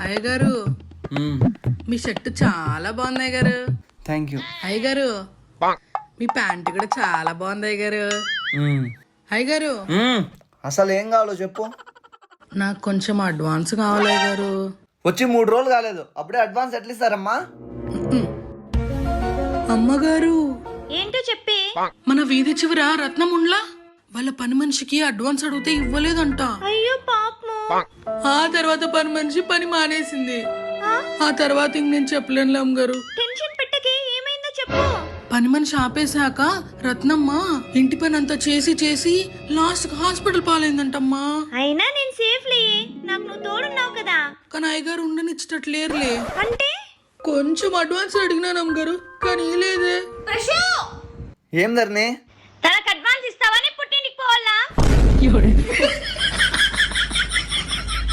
అయ్యగారు మీ షర్ట్ చాలా బాగుంది అయ్యగారు. థ్యాంక్ యూ అయ్యగారు మీ ప్యాంట్ కూడా చాలా బాగుంది అయ్యగారు. అయ్యగారు అసలు ఏం కావాలో చెప్పు. నాకు కొంచెం అడ్వాన్స్ కావాలి అయ్యగారు. వచ్చి 3 రోజులు కాలేదు, అప్పుడే అడ్వాన్స్ ఎట్లా ఇస్తారమ్మా? అమ్మగారు ఏంటో చెప్పి. మన వీధి చివర రత్నం ఉండ్లా వాళ్ళ పని మనిషికి అడ్వాన్స్ అడిగితే ఇవ్వలేదంట. అయ్యో పాపము. ఆ తర్వాత పని మనిషి పని మానేసింది. ఆ తర్వాత ఇంక నేను చెప్పలేను అమ్మగారు. టెన్షన్ పెట్టకే, ఏమైందో చెప్పు. పని మనిషి ఆపేశాక రత్నమ్మ ఇంటి పని అంతా చేసి చేసి లాస్ట్ హాస్పిటల్ పాలైందంటమ్మా. అయినా నేను సేఫ్లీ, నాకు నువ్వు తోడున్నావు కదా. కానీ అయ్యగారు ఉండనిచ్చట్లేరులే. అంటే కొంచెం అడ్వాన్స్ అడిగినాను అమ్మగారు, కానీ లేదే. ఏం ధరణి? తనకు అడ్వాన్స్ ఇస్తావని పుట్టింటికి పోవాలా?